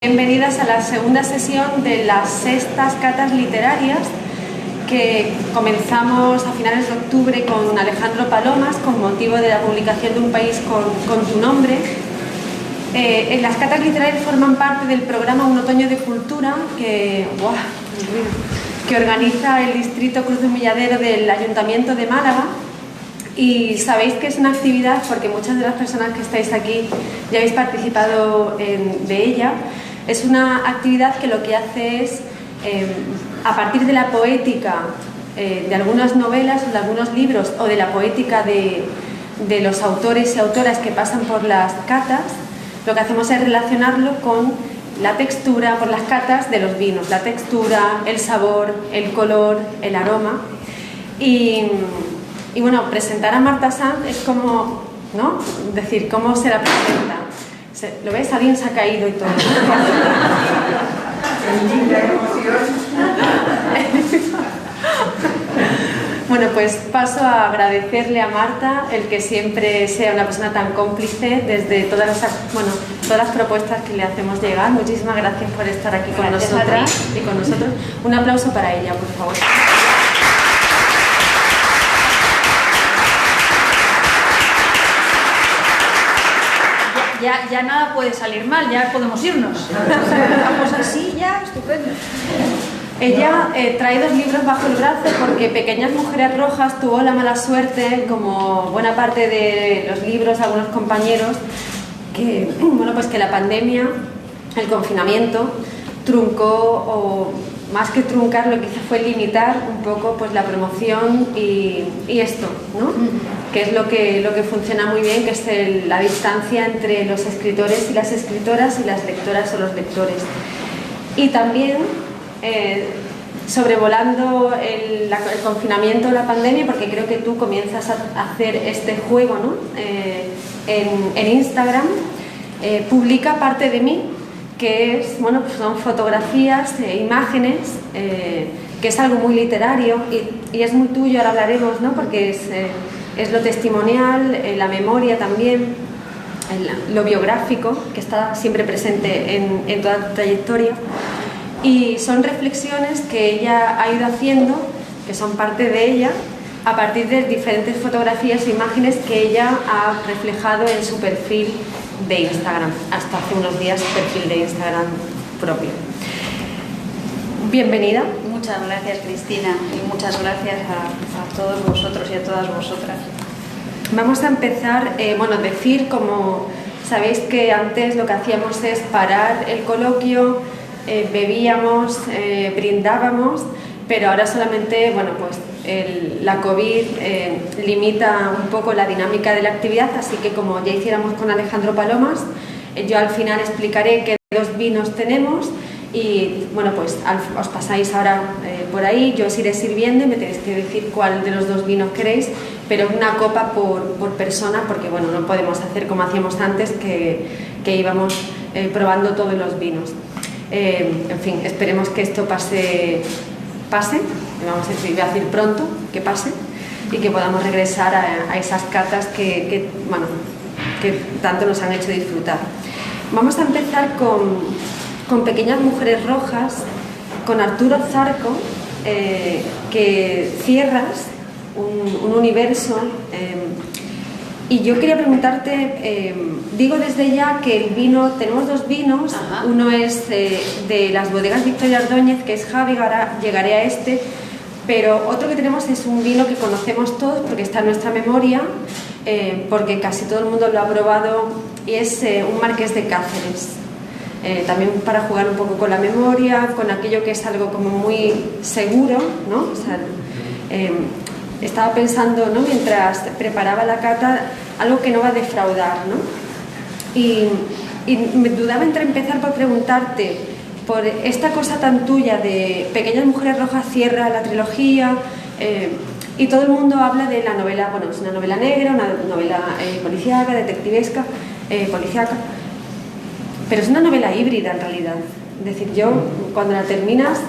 Bienvenidas a la segunda sesión de las sextas catas literarias que comenzamos a finales de octubre con Alejandro Palomas con motivo de la publicación de Un país con tu nombre. Las catas literarias forman parte del programa Un otoño de cultura que organiza el distrito Cruz de Milladero del Ayuntamiento de Málaga. Y sabéis que es una actividad porque muchas de las personas que estáis aquí ya habéis participado de ella. Es una actividad que lo que hace es, a partir de la poética de algunas novelas o de algunos libros o de la poética de los autores y autoras que pasan por las catas, lo que hacemos es relacionarlo con la textura, por las catas de los vinos, la textura, el sabor, el color, el aroma. Y bueno, presentar a Marta Sanz es como, ¿no? Decir, ¿cómo se la presenta? ¿Lo ves? Alguien se ha caído y todo. Bueno, pues paso a agradecerle a Marta el que siempre sea una persona tan cómplice desde todas las propuestas que le hacemos llegar. Muchísimas gracias por estar aquí con nosotras y con nosotros. Un aplauso para ella, por favor. Ya nada puede salir mal, ya podemos irnos. Vamos así, ya, estupendo. Ella trae 2 libros bajo el brazo porque Pequeñas mujeres rojas tuvo la mala suerte, como buena parte de los libros, algunos compañeros, que, pues que la pandemia, el confinamiento, truncó, o más que truncar, lo que hizo fue limitar un poco pues, la promoción y esto, ¿no? Que es lo que funciona muy bien, que es la distancia entre los escritores y las escritoras y las lectoras o los lectores. Y también sobrevolando el confinamiento o la pandemia, porque creo que tú comienzas a hacer este juego, ¿no? En Instagram, publica Parte de mí, que es, bueno, pues son fotografías, imágenes, que es algo muy literario y es muy tuyo, ahora hablaremos, ¿no? Porque es lo testimonial, la memoria también, lo biográfico, que está siempre presente en toda tu trayectoria. Y son reflexiones que ella ha ido haciendo, que son parte de ella, a partir de diferentes fotografías e imágenes que ella ha reflejado en su perfil de Instagram, hasta hace unos días perfil de Instagram propio. Bienvenida. Muchas gracias, Cristina, y muchas gracias a todos vosotros y a todas vosotras. Vamos a empezar, decir, como sabéis que antes lo que hacíamos es parar el coloquio, bebíamos, brindábamos, pero ahora solamente, la COVID limita un poco la dinámica de la actividad, así que como ya hiciéramos con Alejandro Palomas, yo al final explicaré qué 2 vinos tenemos y os pasáis ahora por ahí, yo os iré sirviendo y me tenéis que decir cuál de los 2 vinos queréis, pero una copa por persona, porque no podemos hacer como hacíamos antes, que íbamos probando todos los vinos. En fin, esperemos que esto pase, voy a decir pronto, que pase y que podamos regresar a esas catas que tanto nos han hecho disfrutar. Vamos a empezar con Pequeñas mujeres rojas, con Arturo Zarco, que cierras un universo. Y yo quería preguntarte, digo desde ya que el vino, tenemos 2 vinos. Ajá. Uno es de las bodegas Victoria Ordóñez, que es Javi, llegaré a este, pero otro que tenemos es un vino que conocemos todos porque está en nuestra memoria, porque casi todo el mundo lo ha probado, y es un Marqués de Cáceres. También para jugar un poco con la memoria, con aquello que es algo como muy seguro, ¿no? O sea, estaba pensando, ¿no? Mientras preparaba la cata, algo que no va a defraudar, ¿no? Y me dudaba entre empezar por preguntarte por esta cosa tan tuya de Pequeñas mujeres rojas cierra la trilogía, y todo el mundo habla de la novela, es una novela negra, una novela policíaca, detectivesca, policíaca, pero es una novela híbrida en realidad. Es decir, yo cuando la terminas,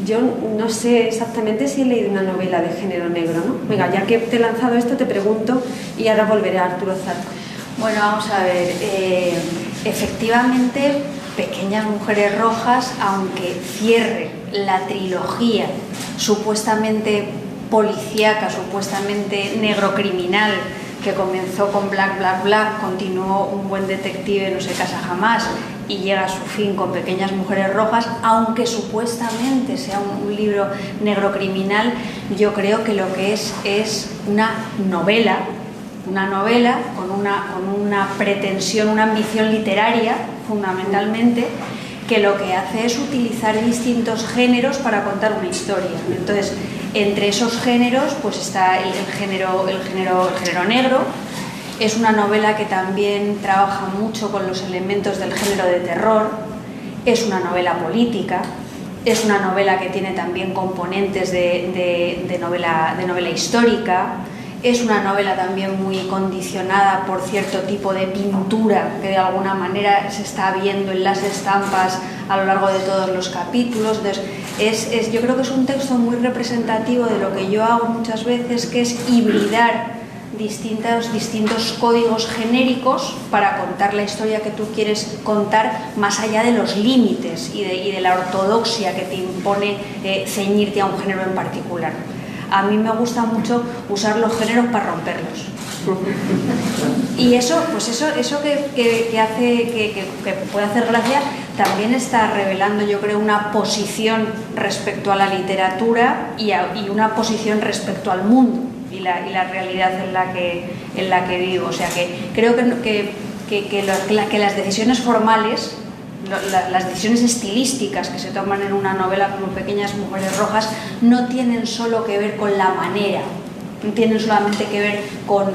yo no sé exactamente si he leído una novela de género negro, ¿no? Venga, ya que te he lanzado esto, te pregunto y ahora volveré a Arturo Zarco. Bueno, vamos a ver. Efectivamente, Pequeñas Mujeres Rojas, aunque cierre la trilogía supuestamente policíaca, supuestamente negrocriminal, que comenzó con Black, Black, Black, continuó Un buen detective no se casa jamás y llega a su fin con Pequeñas Mujeres Rojas, aunque supuestamente sea un libro negrocriminal, yo creo que lo que es una novela con una pretensión, una ambición literaria, fundamentalmente, que lo que hace es utilizar distintos géneros para contar una historia. Entonces, entre esos géneros pues está el género negro. Es una novela que también trabaja mucho con los elementos del género de terror. Es una novela política. Es una novela que tiene también componentes de novela histórica. Es una novela también muy condicionada por cierto tipo de pintura que de alguna manera se está viendo en las estampas a lo largo de todos los capítulos. Entonces, yo creo que es un texto muy representativo de lo que yo hago muchas veces, que es hibridar distintos códigos genéricos para contar la historia que tú quieres contar más allá de los límites y de la ortodoxia que te impone ceñirte a un género en particular. A mí me gusta mucho usar los géneros para romperlos. Y eso que puede hacer gracia, también está revelando, yo creo, una posición respecto a la literatura y una posición respecto al mundo y la realidad en la que vivo. O sea que creo que las decisiones formales, las decisiones estilísticas que se toman en una novela como Pequeñas Mujeres Rojas no tienen solo que ver con la manera, no tienen solamente que ver con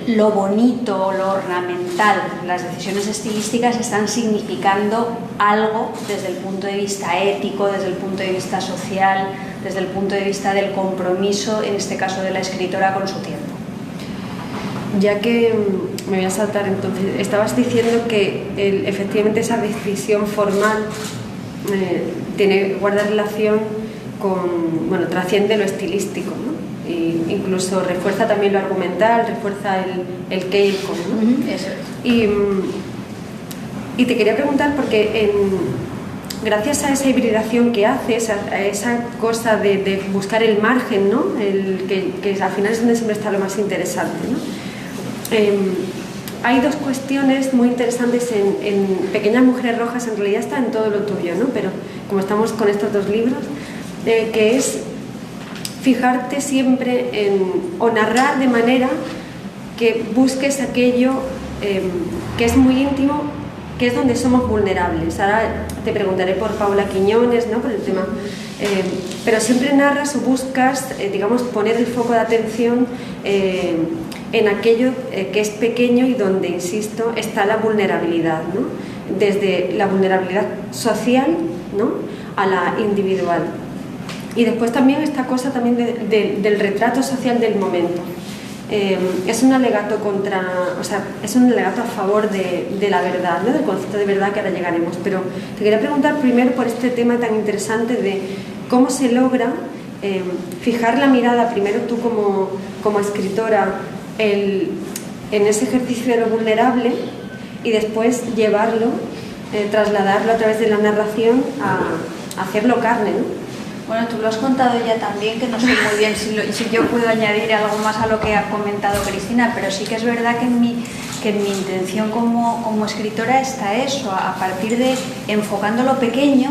lo bonito, lo ornamental. Las decisiones estilísticas están significando algo desde el punto de vista ético, desde el punto de vista social, desde el punto de vista del compromiso, en este caso de la escritora, con su tiempo. Ya que me voy a saltar, entonces, estabas diciendo que efectivamente esa decisión formal guarda relación con, bueno, trasciende lo estilístico, ¿no? E incluso refuerza también lo argumental, refuerza el queijo, ¿no? Eso es. Y te quería preguntar, porque gracias a esa hibridación que haces, a esa cosa de buscar el margen, ¿no? Que al final es donde siempre está lo más interesante, ¿no? Hay dos cuestiones muy interesantes en Pequeñas Mujeres Rojas, en realidad está en todo lo tuyo, ¿no? Pero como estamos con estos dos libros, que es fijarte siempre o narrar de manera que busques aquello que es muy íntimo, que es donde somos vulnerables. Ahora te preguntaré por Paula Quiñones, ¿no? Por el tema, pero siempre narras o buscas, digamos, poner el foco de atención en aquello que es pequeño y donde, insisto, está la vulnerabilidad, ¿no? Desde la vulnerabilidad social, ¿no?, a la individual. Y después también esta cosa también del retrato social del momento. Es un alegato es un alegato a favor de la verdad, ¿no?, del concepto de verdad, que ahora llegaremos. Pero te quería preguntar primero por este tema tan interesante de cómo se logra fijar la mirada, primero tú como escritora, en ese ejercicio de lo vulnerable, y después llevarlo, trasladarlo a través de la narración a hacerlo carne, ¿no? Bueno, tú lo has contado ya también, que no sé muy bien si yo puedo añadir algo más a lo que ha comentado Cristina, pero sí que es verdad que en mi intención como escritora está eso, a partir de enfocando lo pequeño,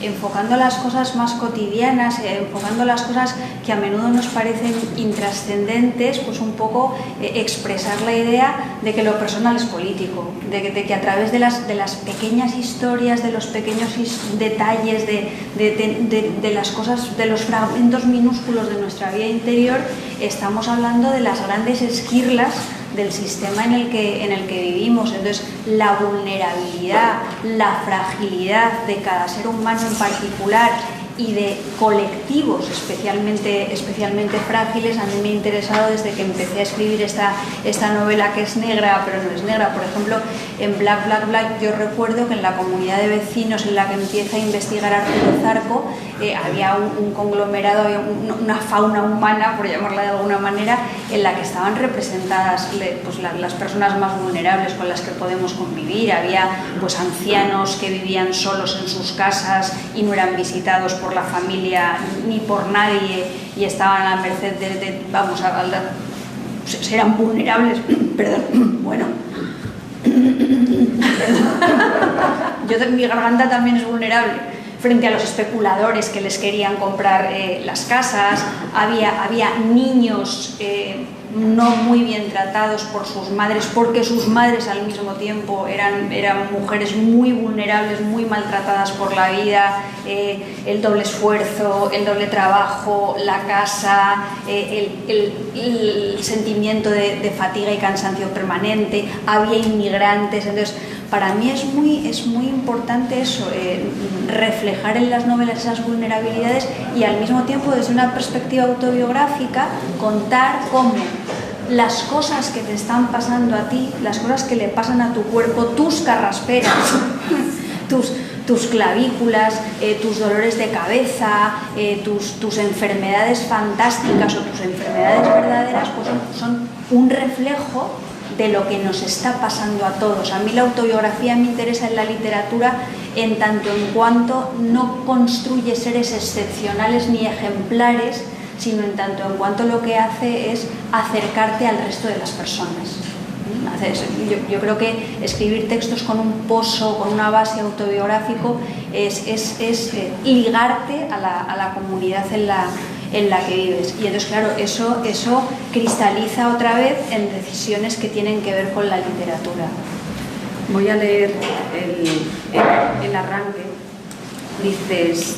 enfocando las cosas más cotidianas, enfocando las cosas que a menudo nos parecen intrascendentes, pues un poco expresar la idea de que lo personal es político, de que a través de las pequeñas historias, de los pequeños detalles, de las cosas, de los fragmentos minúsculos de nuestra vida interior, estamos hablando de las grandes esquirlas del sistema en el que vivimos. Entonces, la vulnerabilidad, la fragilidad de cada ser humano en particular y de colectivos especialmente frágiles, a mí me ha interesado desde que empecé a escribir esta novela, que es negra, pero no es negra. Por ejemplo, En Black, Black, Black yo recuerdo que en la comunidad de vecinos en la que empieza a investigar Arturo Zarco había un conglomerado, había una fauna humana, por llamarla de alguna manera, en la que estaban representadas pues, las personas más vulnerables con las que podemos convivir. Había pues ancianos que vivían solos en sus casas y no eran visitados por la familia ni por nadie y estaban a la merced eran vulnerables, perdón, bueno, mi garganta también es vulnerable frente a los especuladores que les querían comprar las casas. Había niños no muy bien tratados por sus madres, porque sus madres al mismo tiempo eran mujeres muy vulnerables, muy maltratadas por la vida, el doble esfuerzo, el doble trabajo, la casa, el sentimiento de fatiga y cansancio permanente. Había inmigrantes. Entonces, para mí es muy importante eso, reflejar en las novelas esas vulnerabilidades y al mismo tiempo desde una perspectiva autobiográfica contar cómo las cosas que te están pasando a ti, las cosas que le pasan a tu cuerpo, tus carrasperas, tus clavículas, tus dolores de cabeza, tus enfermedades fantásticas o tus enfermedades verdaderas, pues son un reflejo de lo que nos está pasando a todos. A mí la autobiografía me interesa en la literatura en tanto en cuanto no construye seres excepcionales ni ejemplares, sino en tanto en cuanto lo que hace es acercarte al resto de las personas. Yo creo que escribir textos con un pozo, con una base autobiográfico, es ligarte a la comunidad en la que vives. Y entonces, claro, eso cristaliza otra vez en decisiones que tienen que ver con la literatura. Voy a leer el arranque. Dices,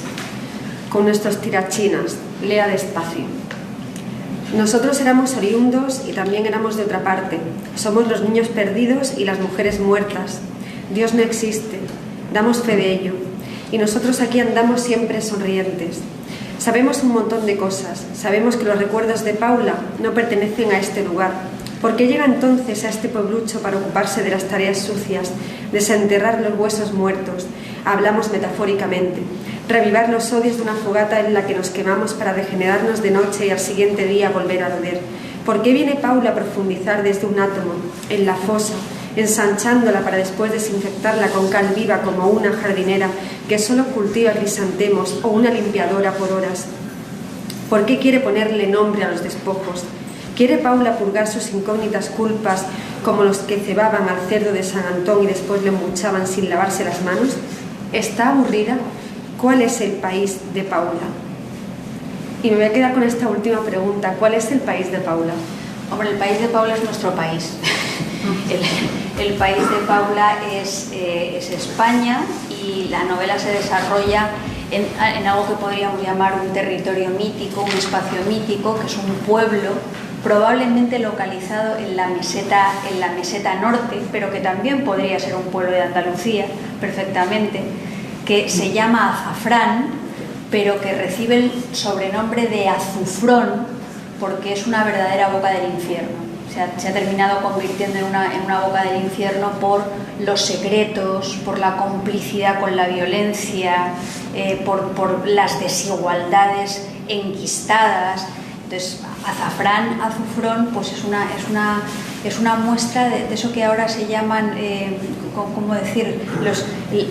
con nuestros tirachinas, lea despacio. Nosotros éramos oriundos y también éramos de otra parte. Somos los niños perdidos y las mujeres muertas. Dios no existe, damos fe de ello. Y nosotros aquí andamos siempre sonrientes. Sabemos un montón de cosas. Sabemos que los recuerdos de Paula no pertenecen a este lugar. ¿Por qué llega entonces a este pueblucho para ocuparse de las tareas sucias, desenterrar los huesos muertos? Hablamos metafóricamente. Reavivar los odios de una fogata en la que nos quemamos para regenerarnos de noche y al siguiente día volver a arder. ¿Por qué viene Paula a profundizar desde un átomo, en la fosa, ensanchándola para después desinfectarla con cal viva como una jardinera que solo cultiva crisantemos o una limpiadora por horas? ¿Por qué quiere ponerle nombre a los despojos? ¿Quiere Paula purgar sus incógnitas culpas como los que cebaban al cerdo de San Antón y después lo embuchaban sin lavarse las manos? ¿Está aburrida? ¿Cuál es el país de Paula? Y me voy a quedar con esta última pregunta. ¿Cuál es el país de Paula? Hombre, el país de Paula es nuestro país. El país de Paula es España, y la novela se desarrolla en algo que podríamos llamar un territorio mítico, un espacio mítico, que es un pueblo probablemente localizado en la meseta norte, pero que también podría ser un pueblo de Andalucía perfectamente, que se llama Azafrán, pero que recibe el sobrenombre de Azufrón porque es una verdadera boca del infierno. Se ha terminado convirtiendo en una boca del infierno por los secretos, por la complicidad con la violencia, por las desigualdades enquistadas. Entonces, Azufrón, pues es una muestra de eso que ahora se llaman, ¿cómo decir?,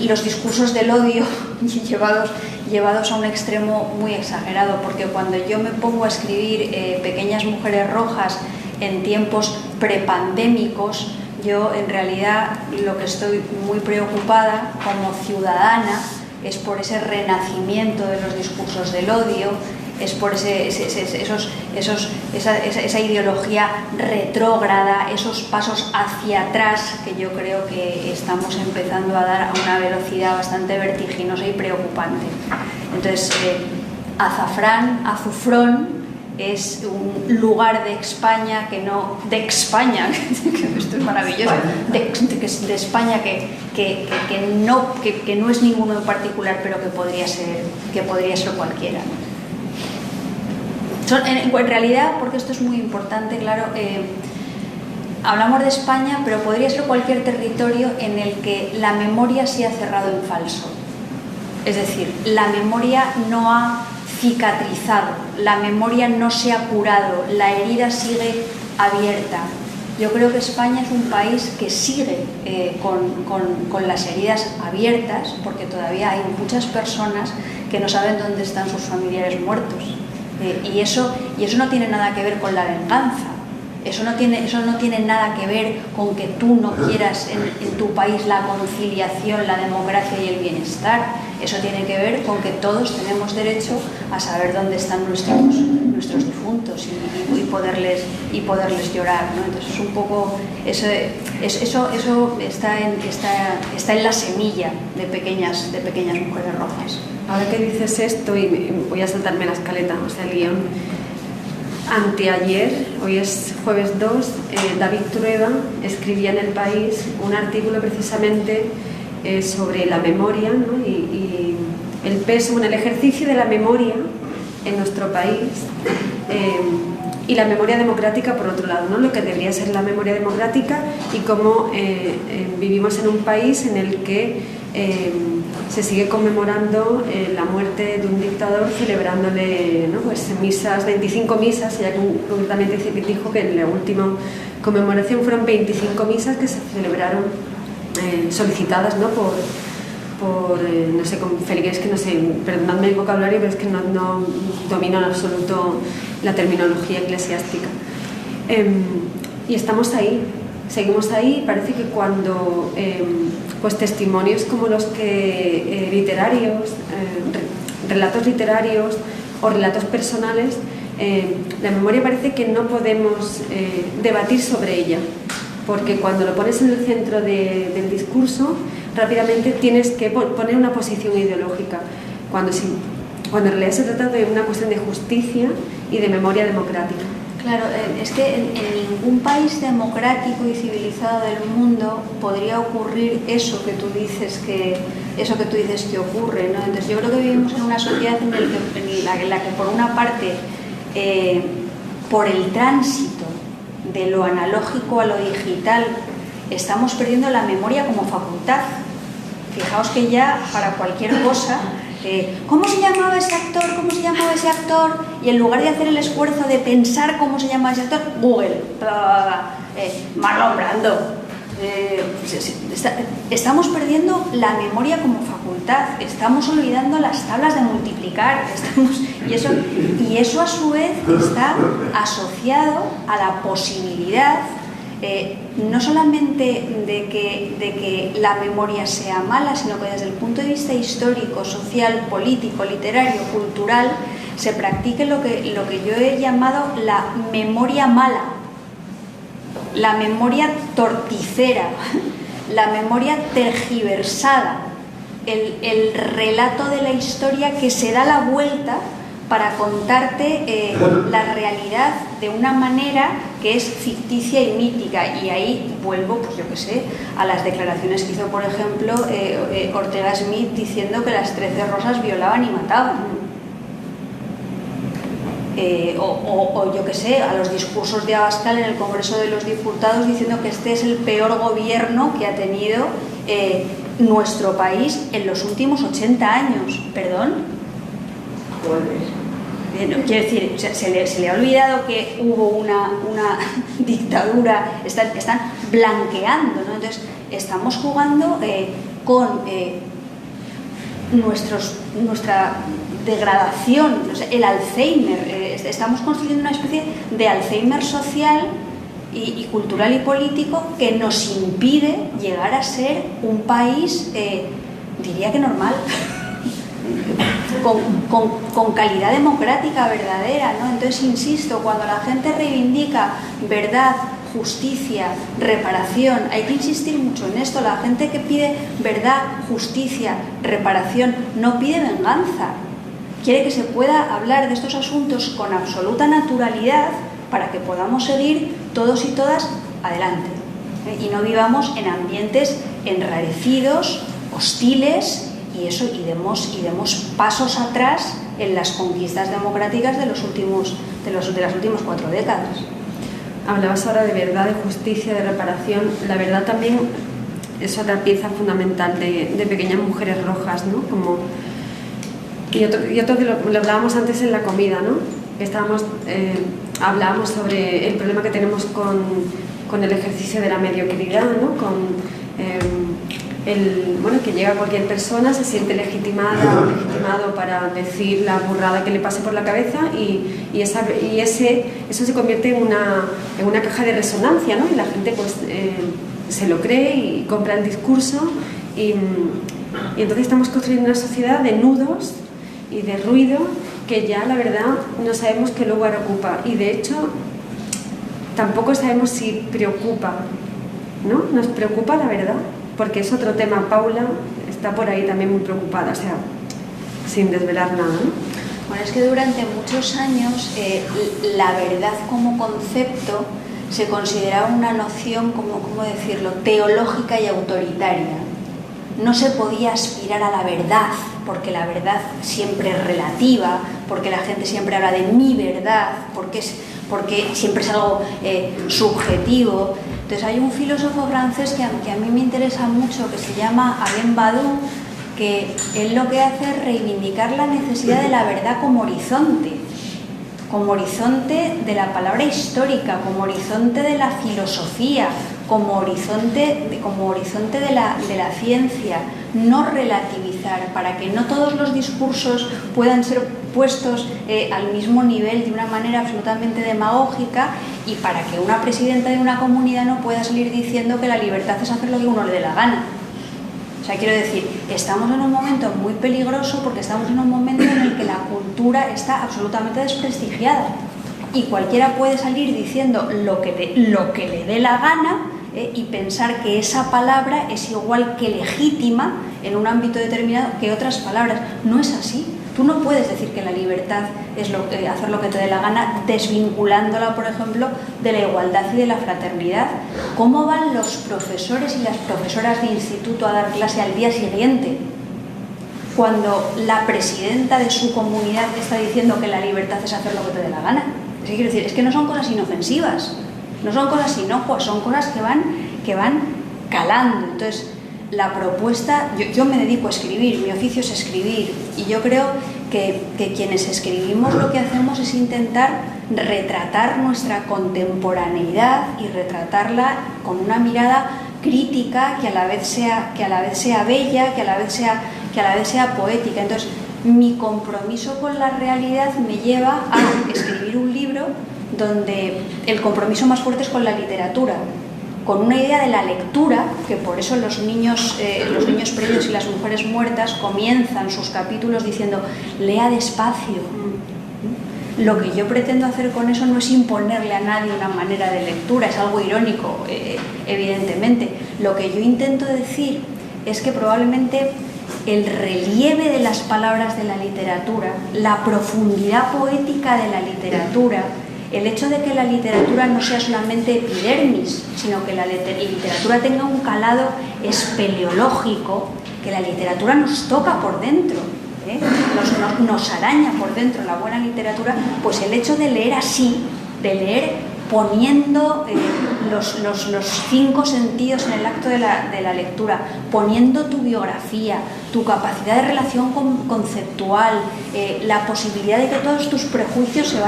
los discursos del odio llevados a un extremo muy exagerado, porque cuando yo me pongo a escribir Pequeñas mujeres rojas en tiempos prepandémicos, yo en realidad lo que estoy muy preocupada como ciudadana es por ese renacimiento de los discursos del odio, es por esa ideología retrógrada, esos pasos hacia atrás que yo creo que estamos empezando a dar a una velocidad bastante vertiginosa y preocupante. Entonces, Azufrón es un lugar de España que esto es maravilloso, de España que no es ninguno en particular, pero que podría ser cualquiera. En realidad, porque esto es muy importante, claro, hablamos de España, pero podría ser cualquier territorio en el que la memoria se ha cerrado en falso. Es decir, la memoria no ha cicatrizado, la memoria no se ha curado, la herida sigue abierta. Yo creo que España es un país que sigue con las heridas abiertas, porque todavía hay muchas personas que no saben dónde están sus familiares muertos. Y eso no tiene nada que ver con la venganza. Eso no tiene nada que ver con que tú no quieras en tu país la conciliación, la democracia y el bienestar. Eso tiene que ver con que todos tenemos derecho a saber dónde están nuestros difuntos y poderles llorar, ¿no? Entonces es un poco eso está en la semilla de pequeñas mujeres rojas. Ahora que dices esto, y voy a saltarme la escaleta, o sea, el guión. Anteayer, hoy es jueves 2, David Trueba escribía en El País un artículo precisamente sobre la memoria, ¿no? y el peso, el ejercicio de la memoria en nuestro país y la memoria democrática por otro lado, ¿no? Lo que debería ser la memoria democrática y cómo vivimos en un país en el que se sigue conmemorando la muerte de un dictador, celebrándole, ¿no? Pues misas, 25 misas, ella concretamente dijo que en la última conmemoración fueron 25 misas que se celebraron solicitadas, ¿no? por no sé, con Félix, que no sé, perdonadme el vocabulario, pero es que no domino en absoluto la terminología eclesiástica. Y estamos ahí, seguimos ahí, parece que cuando pues testimonios como los que literarios, relatos literarios o relatos personales, la memoria parece que no podemos debatir sobre ella, porque cuando lo pones en el centro del discurso, rápidamente tienes que poner una posición ideológica, cuando en realidad se trata de una cuestión de justicia y de memoria democrática. Claro, es que en ningún país democrático y civilizado del mundo podría ocurrir eso que tú dices que ocurre, ¿no? Entonces yo creo que vivimos en una sociedad en la que por una parte, por el tránsito de lo analógico a lo digital, estamos perdiendo la memoria como facultad. Fijaos que ya para cualquier cosa, ¿cómo se llamaba ese actor? ¿Cómo se llamaba ese actor? Y en lugar de hacer el esfuerzo de pensar cómo se llama ese actor, Google, Marlon Brando. Estamos perdiendo la memoria como facultad, estamos olvidando las tablas de multiplicar, y eso a su vez está asociado a la posibilidad no solamente de que la memoria sea mala, sino que desde el punto de vista histórico, social, político, literario, cultural, se practique lo que yo he llamado la memoria mala, la memoria torticera, la memoria tergiversada, el relato de la historia que se da la vuelta para contarte la realidad de una manera que es ficticia y mítica. Y ahí vuelvo, pues yo qué sé, a las declaraciones que hizo, por ejemplo, Ortega Smith diciendo que las 13 rosas violaban y mataban. O yo qué sé, a los discursos de Abascal en el Congreso de los Diputados diciendo que este es el peor gobierno que ha tenido nuestro país en los últimos 80 años. ¿Perdón? Joder. No, quiero decir, se le ha olvidado que hubo una dictadura, están blanqueando, ¿no? Entonces estamos jugando con nuestra degradación, o sea, el Alzheimer, estamos construyendo una especie de Alzheimer social y cultural y político que nos impide llegar a ser un país, diría que normal, con calidad democrática verdadera, ¿no? Entonces, insisto, cuando la gente reivindica verdad, justicia, reparación, hay que insistir mucho en esto. La gente que pide verdad, justicia, reparación, no pide venganza. Quiere que se pueda hablar de estos asuntos con absoluta naturalidad para que podamos seguir todos y todas adelante, y no vivamos en ambientes enrarecidos, hostiles, y demos pasos atrás en las conquistas democráticas de las últimas 4 décadas. hablabas ahora de verdad, de justicia, de reparación. La verdad también es otra pieza fundamental de Pequeñas Mujeres Rojas, ¿no? Y otro que lo hablábamos antes en la comida, ¿no? Que hablábamos sobre el problema que tenemos con el ejercicio de la mediocridad, ¿no? Que llega cualquier persona, se siente legitimado para decir la burrada que le pase por la cabeza y eso se convierte en una caja de resonancia, ¿no? Y la gente pues se lo cree y compra el discurso y entonces estamos construyendo una sociedad de nudos y de ruido que ya la verdad no sabemos qué lugar ocupa y de hecho tampoco sabemos si preocupa, ¿no? Nos preocupa la verdad, porque es otro tema. Paula está por ahí también muy preocupada, o sea, sin desvelar nada, ¿no? Bueno, es que durante muchos años la verdad como concepto se consideraba una noción, ¿cómo decirlo?, teológica y autoritaria. No se podía aspirar a la verdad, porque la verdad siempre es relativa, porque la gente siempre habla de mi verdad, porque siempre es algo subjetivo. Entonces hay un filósofo francés que a mí me interesa mucho, que se llama Alain Badiou, que él lo que hace es reivindicar la necesidad de la verdad como horizonte de la palabra histórica, como horizonte de la filosofía, como horizonte de la ciencia, no relativizar, para que no todos los discursos puedan ser puestos al mismo nivel de una manera absolutamente demagógica y para que una presidenta de una comunidad no pueda salir diciendo que la libertad es hacer lo que uno le dé la gana. O sea, quiero decir, estamos en un momento muy peligroso porque estamos en un momento en el que la cultura está absolutamente desprestigiada y cualquiera puede salir diciendo lo que le dé la gana y pensar que esa palabra es igual que legítima en un ámbito determinado que otras palabras. No es así. Tú no puedes decir que la libertad es hacer lo que te dé la gana desvinculándola, por ejemplo, de la igualdad y de la fraternidad. ¿Cómo van los profesores y las profesoras de instituto a dar clase al día siguiente cuando la presidenta de su comunidad está diciendo que la libertad es hacer lo que te dé la gana? Es que, quiero decir, es que no son cosas inofensivas, no son cosas inocuas, son cosas que van calando. Entonces, la propuesta, yo me dedico a escribir, mi oficio es escribir y yo creo que quienes escribimos lo que hacemos es intentar retratar nuestra contemporaneidad y retratarla con una mirada crítica que a la vez sea bella, que a la vez sea poética. Entonces, mi compromiso con la realidad me lleva a escribir un libro donde el compromiso más fuerte es con la literatura, con una idea de la lectura, que por eso los niños perdidos y las mujeres muertas comienzan sus capítulos diciendo lea despacio. Lo que yo pretendo hacer con eso no es imponerle a nadie una manera de lectura, es algo irónico, evidentemente. Lo que yo intento decir es que probablemente el relieve de las palabras de la literatura, la profundidad poética de la literatura, el hecho de que la literatura no sea solamente epidermis, sino que la literatura tenga un calado espeleológico, que la literatura nos toca por dentro, nos araña por dentro la buena literatura, pues el hecho de leer así, de leer poniendo los 5 sentidos en el acto de la lectura, poniendo tu biografía, tu capacidad de relación conceptual, la posibilidad de que todos tus prejuicios se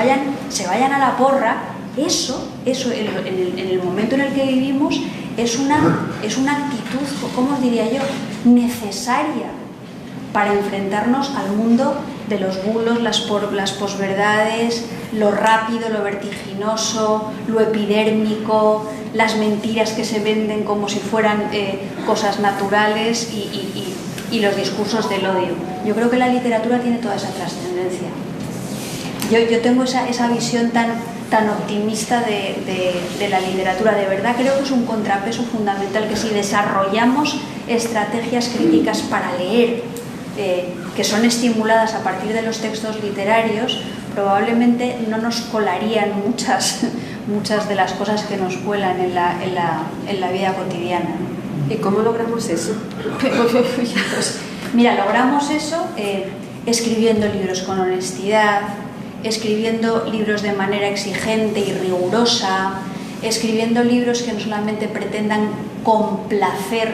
vayan a la porra, eso en el momento en el que vivimos es una actitud, ¿cómo os diría yo?, necesaria para enfrentarnos al mundo de los bulos, las posverdades, lo rápido, lo vertiginoso, lo epidérmico, las mentiras que se venden como si fueran cosas naturales y los discursos del odio. Yo creo que la literatura tiene toda esa trascendencia. Yo tengo esa visión tan optimista de la literatura. De verdad creo que es un contrapeso fundamental, que si desarrollamos estrategias críticas para leer, que son estimuladas a partir de los textos literarios, probablemente no nos colarían muchas de las cosas que nos cuelan en la vida cotidiana. ¿Y cómo logramos eso? Pues, mira, logramos eso escribiendo libros con honestidad, escribiendo libros de manera exigente y rigurosa, escribiendo libros que no solamente pretendan complacer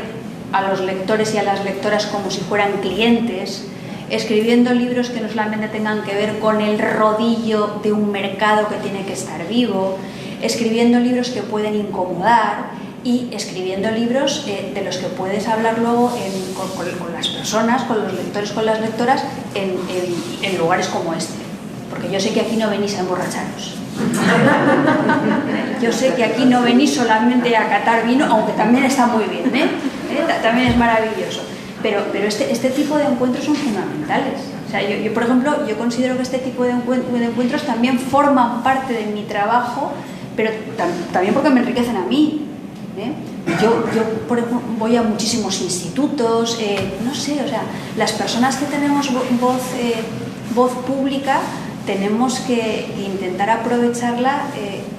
a los lectores y a las lectoras como si fueran clientes, escribiendo libros que no solamente tengan que ver con el rodillo de un mercado que tiene que estar vivo, escribiendo libros que pueden incomodar y escribiendo libros de los que puedes hablar luego con las personas, con los lectores, con las lectoras, en lugares como este. Porque yo sé que aquí no venís a emborracharos. Yo sé que aquí no venís solamente a catar vino, aunque también está muy bien, también es maravilloso. Pero este tipo de encuentros son fundamentales. O sea, yo, por ejemplo, yo considero que este tipo de encuentros también forman parte de mi trabajo, pero también porque me enriquecen a mí. Yo por ejemplo, voy a muchísimos institutos, no sé, o sea, las personas que tenemos voz pública tenemos que intentar aprovecharla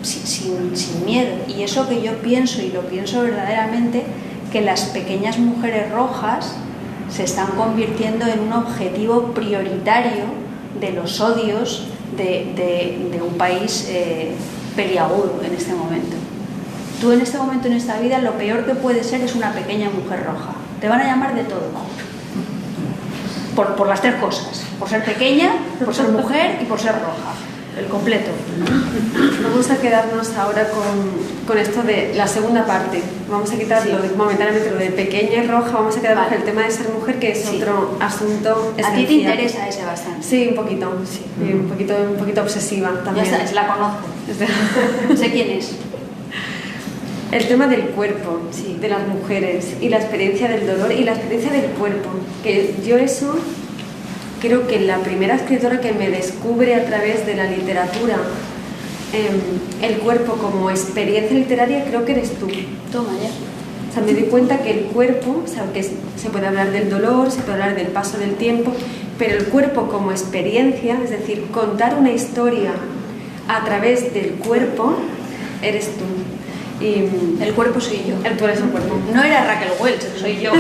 sin miedo. Y eso que yo pienso, y lo pienso verdaderamente, que las pequeñas mujeres rojas se están convirtiendo en un objetivo prioritario de los odios de un país peliagudo en este momento. Tú en este momento en esta vida lo peor que puede ser es una pequeña mujer roja. Te van a llamar de todo. Por las tres cosas. Por ser pequeña, por ser mujer y por ser roja. El completo. Vamos a quedarnos ahora con esto de la segunda parte. Vamos a quitar momentáneamente lo de pequeña y roja. Vamos a quedarnos con el tema de ser mujer, que es otro asunto esencial. ¿A ti te interesa ese bastante? Sí, un poquito. Sí. Un poquito obsesiva también. Ya sabes, la conozco. Sé quién es. El tema del cuerpo, de las mujeres, y la experiencia del dolor y la experiencia del cuerpo. Que yo eso creo que la primera escritora que me descubre a través de la literatura el cuerpo como experiencia literaria, creo que eres tú. Toma ya. O sea, me di cuenta que el cuerpo, o sea, que se puede hablar del dolor, se puede hablar del paso del tiempo, pero el cuerpo como experiencia, es decir, contar una historia a través del cuerpo, eres tú. Y el cuerpo soy yo. Tú eres el cuerpo. No era Raquel Welch, soy yo.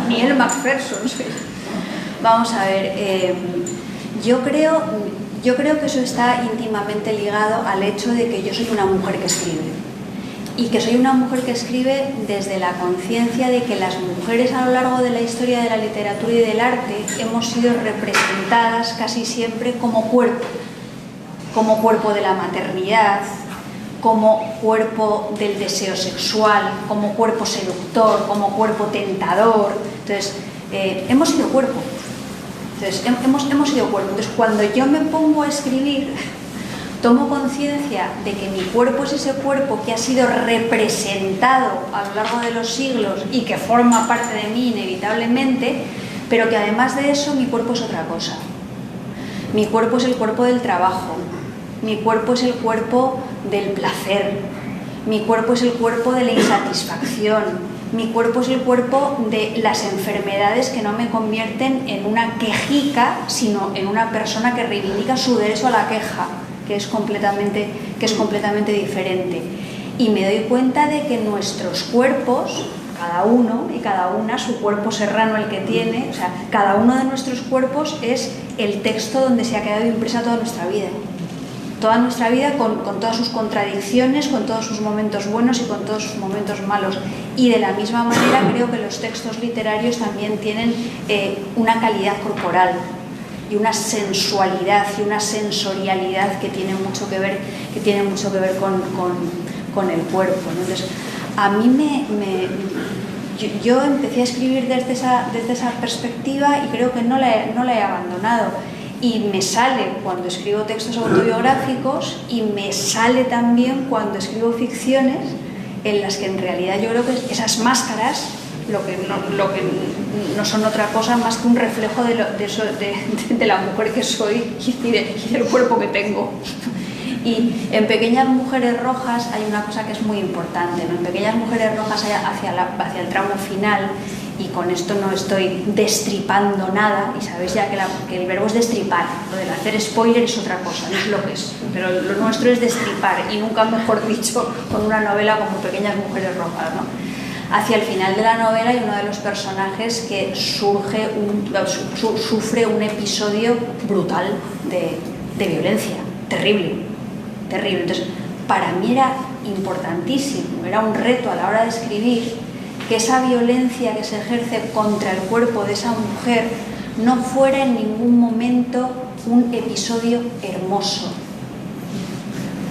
ni el Macpherson soy yo. Vamos a ver, yo creo que eso está íntimamente ligado al hecho de que yo soy una mujer que escribe. Y que soy una mujer que escribe desde la conciencia de que las mujeres a lo largo de la historia de la literatura y del arte hemos sido representadas casi siempre como cuerpo de la maternidad, como cuerpo del deseo sexual, como cuerpo seductor, como cuerpo tentador. Entonces, hemos sido cuerpo. Hemos sido cuerpo. Entonces, cuando yo me pongo a escribir, tomo conciencia de que mi cuerpo es ese cuerpo que ha sido representado a lo largo de los siglos y que forma parte de mí inevitablemente, pero que además de eso mi cuerpo es otra cosa. Mi cuerpo es el cuerpo del trabajo, mi cuerpo es el cuerpo del placer, mi cuerpo es el cuerpo de la insatisfacción, mi cuerpo es el cuerpo de las enfermedades que no me convierten en una quejica, sino en una persona que reivindica su derecho a la queja, que es completamente diferente. Y me doy cuenta de que nuestros cuerpos, cada uno y cada una, su cuerpo serrano el que tiene, o sea, cada uno de nuestros cuerpos es el texto donde se ha quedado impresa toda nuestra vida. Toda nuestra vida con todas sus contradicciones, con todos sus momentos buenos y con todos sus momentos malos. Y de la misma manera creo que los textos literarios también tienen una calidad corporal y una sensualidad y una sensorialidad que tiene mucho que ver con el cuerpo, ¿no? Entonces, a mí yo empecé a escribir desde esa perspectiva y creo que no la he abandonado. Y me sale cuando escribo textos autobiográficos y me sale también cuando escribo ficciones en las que en realidad yo creo que esas máscaras lo que no son otra cosa más que un reflejo de la mujer que soy y del cuerpo que tengo. Y en Pequeñas Mujeres Rojas hay una cosa que es muy importante, ¿no? En Pequeñas Mujeres Rojas hacia el tramo final, y con esto no estoy destripando nada, y sabéis ya que el verbo es destripar, lo del hacer spoiler es otra cosa, no es lo que es, pero lo nuestro es destripar, y nunca mejor dicho con una novela como Pequeñas Mujeres Rojas, ¿no? Hacia el final de la novela hay uno de los personajes que sufre un episodio brutal de violencia, terrible. Entonces, para mí era importantísimo, era un reto a la hora de escribir, que esa violencia que se ejerce contra el cuerpo de esa mujer no fuera en ningún momento un episodio hermoso.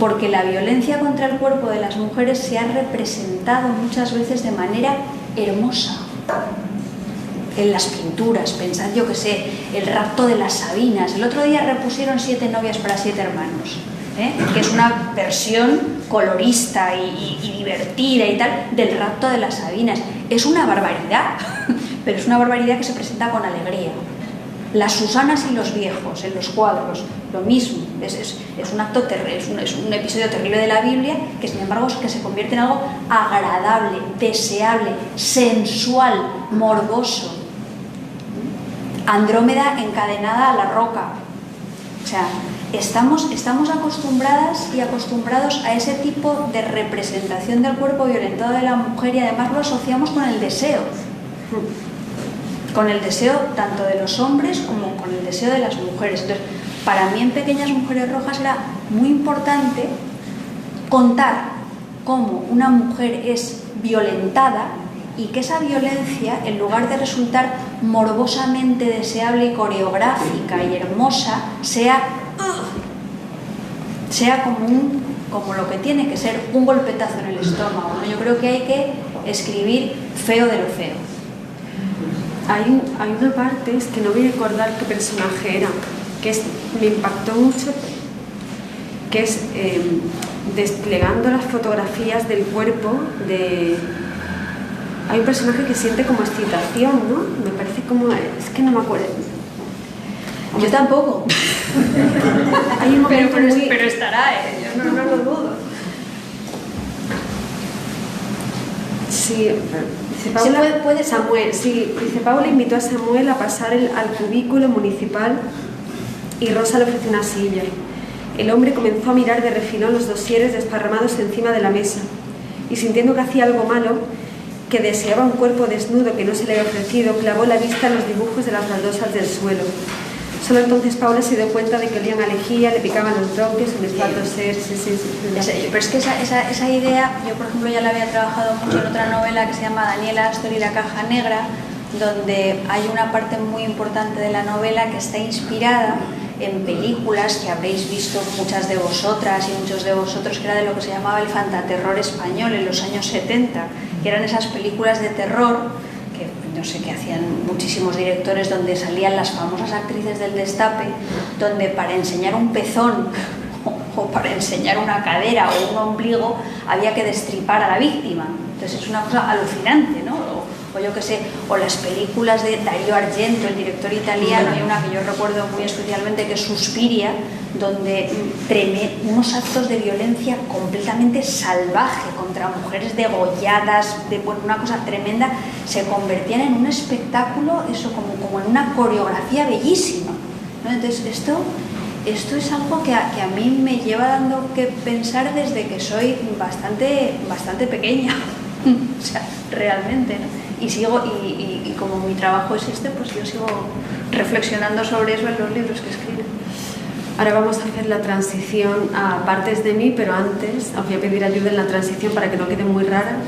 Porque la violencia contra el cuerpo de las mujeres se ha representado muchas veces de manera hermosa. En las pinturas, pensad, yo que sé, el rapto de las Sabinas. El otro día repusieron 7 novias para 7 hermanos, que es una versión colorista y divertida y tal del rapto de las Sabinas. Es una barbaridad, pero es una barbaridad que se presenta con alegría. Las Susanas y los viejos en los cuadros, lo mismo, es un acto terrible, es un episodio terrible de la Biblia que sin embargo que se convierte en algo agradable, deseable, sensual, morboso. Andrómeda encadenada a la roca. O sea, estamos acostumbradas y acostumbrados a ese tipo de representación del cuerpo violentado de la mujer y además lo asociamos con el deseo. Con el deseo tanto de los hombres como con el deseo de las mujeres. Entonces, para mí en Pequeñas Mujeres Rojas era muy importante contar cómo una mujer es violentada y que esa violencia, en lugar de resultar morbosamente deseable y coreográfica y hermosa, sea como lo que tiene que ser, un golpetazo en el estómago, ¿no? Yo creo que hay que escribir feo de lo feo. Hay una parte, es que no voy a recordar qué personaje era, me impactó mucho, que es desplegando las fotografías del cuerpo hay un personaje que siente como excitación, ¿no? Me parece como... es que no me acuerdo. Yo tampoco. Hay un momento pero estará, yo no lo dudo. Sí, dice Paula, puede Samuel, sí, dice Paula invitó a Samuel a pasar al cubículo municipal y Rosa le ofreció una silla. El hombre comenzó a mirar de refilón los dosieres desparramados encima de la mesa y sintiendo que hacía algo malo, que deseaba un cuerpo desnudo que no se le había ofrecido, clavó la vista en los dibujos de las baldosas del suelo. Solo entonces Paula se dio cuenta de que olían a lejía, le picaban los bronquios, un espanto ser... Pero es que esa idea, yo por ejemplo ya la había trabajado mucho en otra novela que se llama Daniela Astor y la caja negra, donde hay una parte muy importante de la novela que está inspirada en películas que habréis visto muchas de vosotras y muchos de vosotros, que era de lo que se llamaba el fantaterror español en los años 70, que eran esas películas de terror que no sé qué hacían muchísimos directores, donde salían las famosas actrices del Destape, donde para enseñar un pezón o para enseñar una cadera o un ombligo había que destripar a la víctima. Entonces es una cosa alucinante, ¿no? O yo qué sé, o las películas de Dario Argento, el director italiano, hay una que yo recuerdo muy especialmente que es Suspiria, donde unos actos de violencia completamente salvaje contra mujeres degolladas, una cosa tremenda, se convertían en un espectáculo, eso como en una coreografía bellísima, ¿no? Entonces esto es algo que a mí me lleva dando que pensar desde que soy bastante pequeña, o sea, realmente, ¿no? Y como mi trabajo es pues yo sigo reflexionando sobre eso en los libros que escribo. Ahora vamos a hacer la transición a partes de mí, pero antes os voy a pedir ayuda en la transición para que no quede muy rara.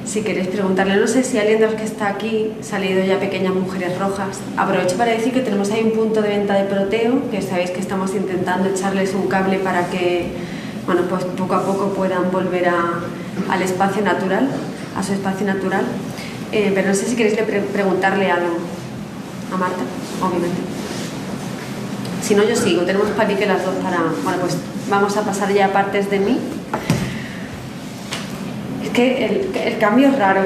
Si queréis preguntarle, no sé si alguien de los que está aquí se ha leído ya Pequeñas Mujeres Rojas. Aprovecho para decir que tenemos ahí un punto de venta de Proteo, que sabéis que estamos intentando echarles un cable para que, bueno, pues poco a poco puedan volver al espacio natural, a su espacio natural. Pero no sé si queréis preguntarle algo a Marta, obviamente. Si no, yo sigo. Tenemos palique las dos para... Bueno, pues vamos a pasar ya a partes de mí. Es que el cambio es raro.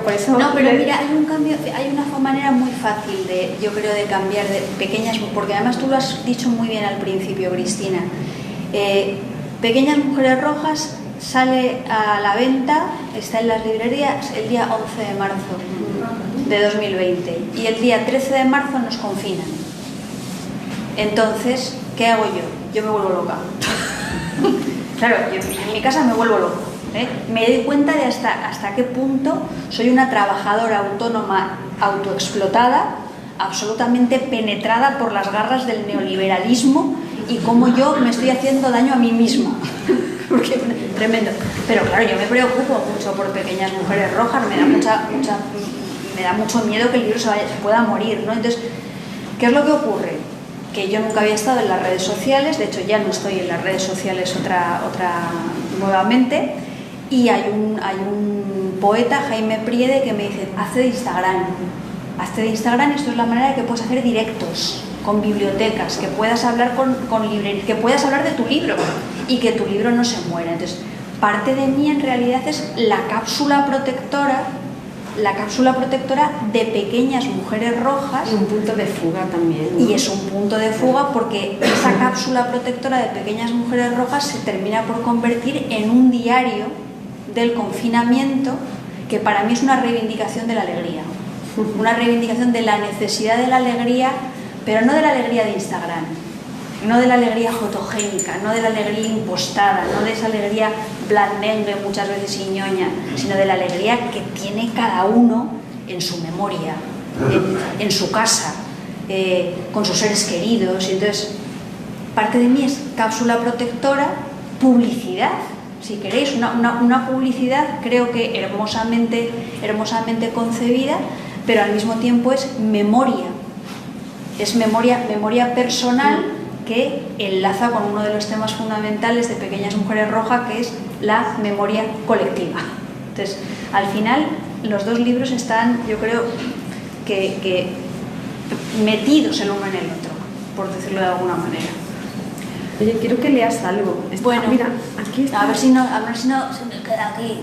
Por eso no, pero mira, hay un cambio, hay una manera muy fácil yo creo, de cambiar de pequeñas... Porque además tú lo has dicho muy bien al principio, Cristina. Pequeñas Mujeres Rojas sale a la venta, está en las librerías el día 11 de marzo de 2020 y el día 13 de marzo nos confinan. Entonces, ¿qué hago yo? Yo me vuelvo loca. Claro, yo en mi casa me vuelvo loca. Me doy cuenta de hasta qué punto soy una trabajadora autónoma autoexplotada, absolutamente penetrada por las garras del neoliberalismo y cómo yo me estoy haciendo daño a mí misma. porque tremendo. Pero claro, yo me preocupo mucho por Pequeñas Mujeres Rojas, me da mucho miedo que el libro se pueda morir, ¿no? Entonces, ¿qué es lo que ocurre? Que yo nunca había estado en las redes sociales, de hecho ya no estoy en las redes sociales nuevamente, y hay un poeta, Jaime Priede, que me dice, hazte de Instagram, esto es la manera de que puedes hacer directos con bibliotecas, que puedas hablar con librerías, que puedas hablar de tu libro y que tu libro no se muera. Entonces, parte de mí en realidad es la cápsula protectora de Pequeñas Mujeres Rojas. Y un punto de fuga también, ¿no? Y es un punto de fuga porque esa cápsula protectora de Pequeñas Mujeres Rojas se termina por convertir en un diario del confinamiento que para mí es una reivindicación de la alegría. Una reivindicación de la necesidad de la alegría, pero no de la alegría de Instagram, no de la alegría fotogénica, no de la alegría impostada, no de esa alegría blandengue muchas veces y ñoña, sino de la alegría que tiene cada uno en su memoria, en su casa, con sus seres queridos. Y entonces, parte de mí es cápsula protectora, publicidad, si queréis, una publicidad creo que hermosamente concebida, pero al mismo tiempo es memoria personal que enlaza con uno de los temas fundamentales de Pequeñas Mujeres Rojas, que es la memoria colectiva. Entonces, al final, los dos libros están, yo creo, que metidos el uno en el otro, por decirlo de alguna manera. Oye, quiero que leas algo. Bueno, mira, aquí está. a ver si no se me queda aquí.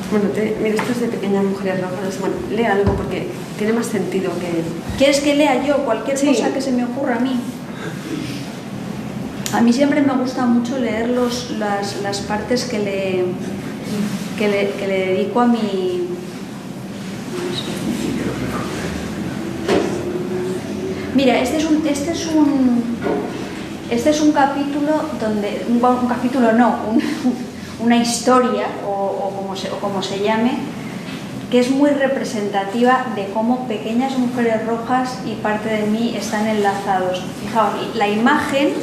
Bueno, mira, esto es de Pequeñas Mujeres Rojas. Bueno, lee algo porque tiene más sentido que... ¿Quieres que lea yo cualquier cosa que se me ocurra a mí? A mí siempre me gusta mucho leer las partes que le dedico a mi... Mira, este es un capítulo donde... Un capítulo no, una historia o como se llame, que es muy representativa de cómo Pequeñas Mujeres Rojas y parte de mí están enlazados. Fijaos, la imagen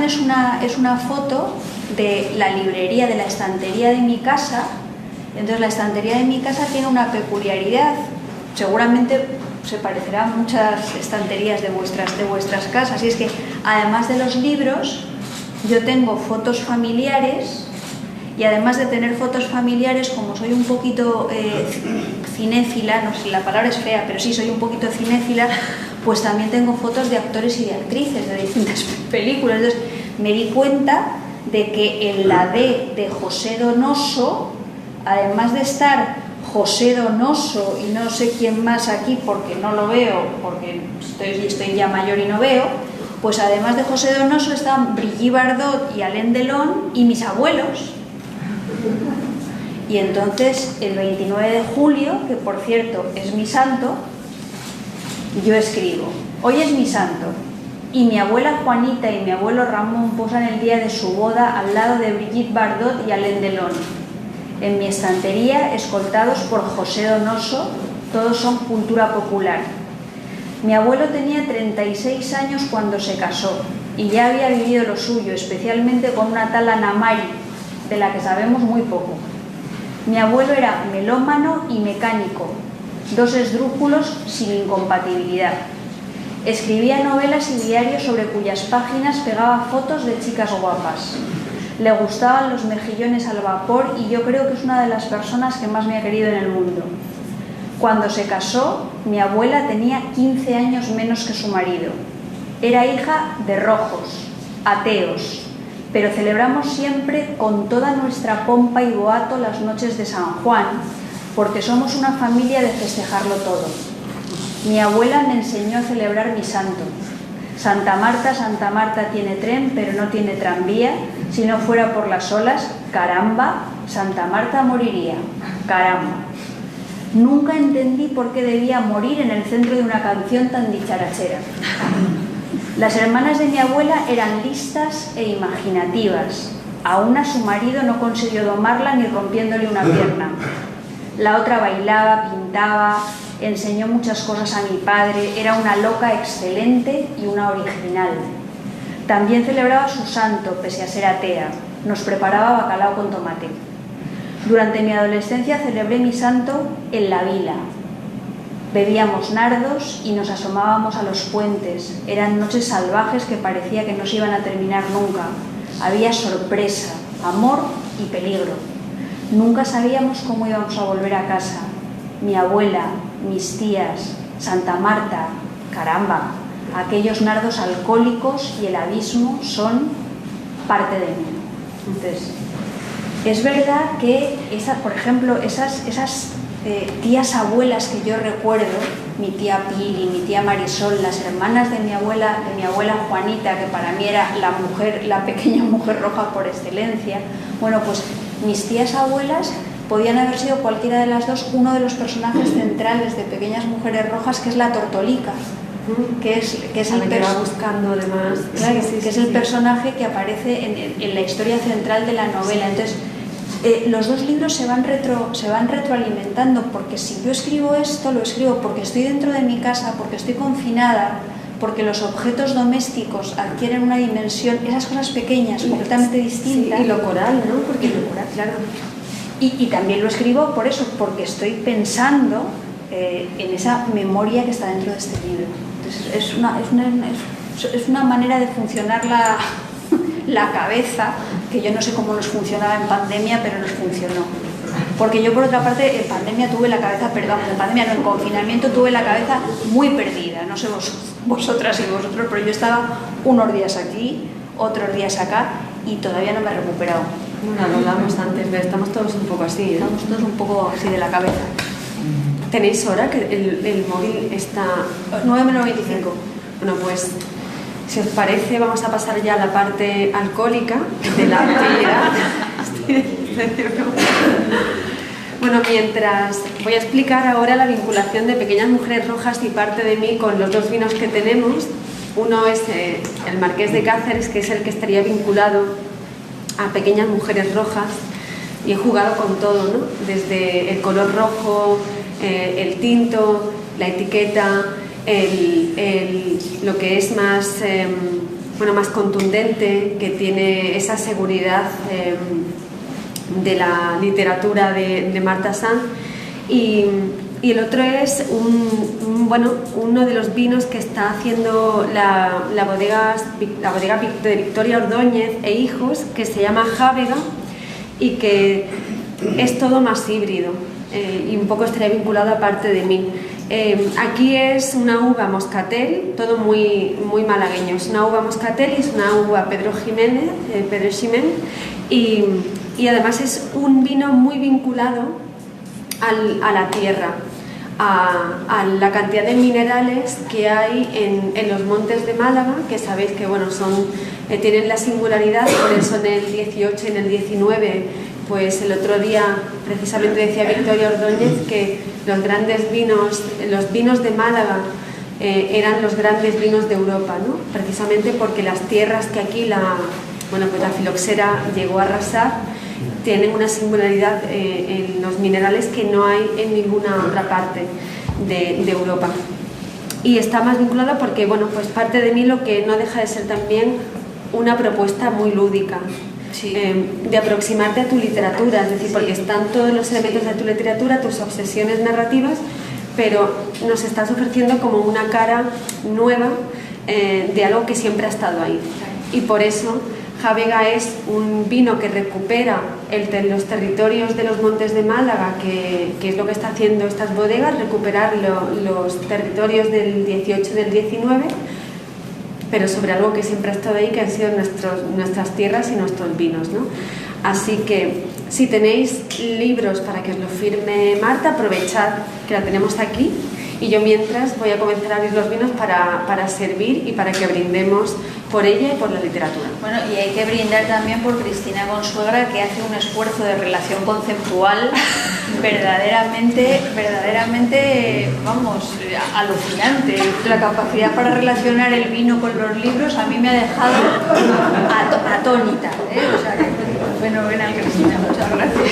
es una foto de la librería, de la estantería de mi casa. Entonces la estantería de mi casa tiene una peculiaridad, seguramente se parecerá a muchas estanterías de vuestras casas, y es que además de los libros yo tengo fotos familiares. Y además de tener fotos familiares, como soy un poquito cinéfila, no sé si la palabra es fea, pero sí soy un poquito cinéfila, pues también tengo fotos de actores y de actrices de distintas películas. Entonces me di cuenta de que en la D de José Donoso, además de estar José Donoso y no sé quién más aquí porque no lo veo, porque estoy ya mayor y no veo, pues además de José Donoso están Brigitte Bardot y Alain Delon y mis abuelos. Y entonces el 29 de julio, que por cierto es mi santo, yo escribo: hoy es mi santo, y mi abuela Juanita y mi abuelo Ramón posan el día de su boda al lado de Brigitte Bardot y Alain Delon. En mi estantería, escoltados por José Donoso, todos son cultura popular. Mi abuelo tenía 36 años cuando se casó y ya había vivido lo suyo, especialmente con una tal Ana Mari, de la que sabemos muy poco. Mi abuelo era melómano y mecánico, dos esdrújulos sin incompatibilidad. Escribía novelas y diarios sobre cuyas páginas pegaba fotos de chicas guapas. Le gustaban los mejillones al vapor y yo creo que es una de las personas que más me ha querido en el mundo. Cuando se casó, mi abuela tenía 15 años menos que su marido. Era hija de rojos, ateos, pero celebramos siempre con toda nuestra pompa y boato las noches de San Juan, porque somos una familia de festejarlo todo. Mi abuela me enseñó a celebrar mi santo. Santa Marta tiene tren, pero no tiene tranvía. Si no fuera por las olas, caramba, Santa Marta moriría. Caramba. Nunca entendí por qué debía morir en el centro de una canción tan dicharachera. Las hermanas de mi abuela eran listas e imaginativas. A una su marido no consiguió domarla ni rompiéndole una pierna. La otra bailaba, pintaba, enseñó muchas cosas a mi padre, era una loca excelente y una original. También celebraba su santo, pese a ser atea. Nos preparaba bacalao con tomate. Durante mi adolescencia celebré mi santo en la vila. Bebíamos nardos y nos asomábamos a los puentes. Eran noches salvajes que parecía que no se iban a terminar nunca. Había sorpresa, amor y peligro. Nunca sabíamos cómo íbamos a volver a casa. Mi abuela, mis tías, Santa Marta, caramba, aquellos nardos alcohólicos y el abismo son parte de mí. Entonces, es verdad que, por ejemplo, esas tías abuelas que yo recuerdo, mi tía Pili, mi tía Marisol, las hermanas de mi abuela Juanita, que para mí era la pequeña mujer roja por excelencia, bueno, pues mis tías abuelas podían haber sido cualquiera de las dos uno de los personajes centrales de Pequeñas Mujeres Rojas, que es la Tortolica, que es el que va buscando además, claro, que es el personaje que aparece en la historia central de la novela. Entonces, los dos libros se van retroalimentando, porque si yo escribo esto, lo escribo porque estoy dentro de mi casa, porque estoy confinada, porque los objetos domésticos adquieren una dimensión, esas cosas pequeñas, completamente distintas. Sí, y lo coral, ¿no? Porque lo coral, claro. Y también lo escribo por eso, porque estoy pensando en esa memoria que está dentro de este libro. Entonces, es una manera de funcionar la cabeza, que yo no sé cómo nos funcionaba en pandemia, pero nos funcionó. Porque yo, por otra parte, en pandemia tuve la cabeza, en confinamiento tuve la cabeza muy perdida. No sé vosotras y vosotros, pero yo estaba unos días aquí, otros días acá, y todavía no me he recuperado. Bueno, lo hablamos antes, pero estamos todos un poco así, ¿eh? Estamos todos un poco así de la cabeza. ¿Tenéis hora? Que el móvil está... 9:25. Bueno, pues, si os parece, vamos a pasar ya a la parte alcohólica de la actividad. Bueno, mientras voy a explicar ahora la vinculación de Pequeñas Mujeres Rojas y Parte de mí con los dos vinos que tenemos. Uno es el Marqués de Cáceres, que es el que estaría vinculado a Pequeñas Mujeres Rojas, y he jugado con todo, ¿no? Desde el color rojo, el tinto, la etiqueta, lo que es más, más contundente, que tiene esa seguridad de la literatura de Marta Sanz, y el otro es uno de los vinos que está haciendo la bodega de Victoria Ordóñez e Hijos, que se llama Jávega, y que es todo más híbrido, y un poco estaría vinculado a Parte de mí. Aquí es una uva moscatel, todo muy, muy malagueño. Es una uva moscatel y es una uva Pedro Ximénez, y además es un vino muy vinculado a la tierra, a la cantidad de minerales que hay en los montes de Málaga, que sabéis que tienen la singularidad, por eso en el 18 y en el 19, pues el otro día precisamente decía Victoria Ordóñez que los grandes vinos, los vinos de Málaga, eran los grandes vinos de Europa, ¿no? Precisamente porque las tierras que aquí la filoxera llegó a arrasar tienen una singularidad en los minerales que no hay en ninguna otra parte de Europa. Y está más vinculado porque, pues Parte de mí lo que no deja de ser también una propuesta muy lúdica, sí, de aproximarte a tu literatura, es decir, sí, porque están todos los elementos de tu literatura, tus obsesiones narrativas, pero nos estás ofreciendo como una cara nueva de algo que siempre ha estado ahí. Y por eso Jávega es un vino que recupera los territorios de los montes de Málaga, que es lo que está haciendo estas bodegas, recuperar los territorios del 18 y del 19, pero sobre algo que siempre ha estado ahí, que han sido nuestras tierras y nuestros vinos, ¿no? Así que si tenéis libros para que os lo firme Marta, aprovechad que la tenemos aquí, y yo mientras voy a comenzar a abrir los vinos para servir y para que brindemos por ella y por la literatura. Bueno, y hay que brindar también por Cristina Consuegra, que hace un esfuerzo de relación conceptual verdaderamente, alucinante. La capacidad para relacionar el vino con los libros a mí me ha dejado atónita, ¿eh? O sea, que fenomenal, Cristina, muchas gracias.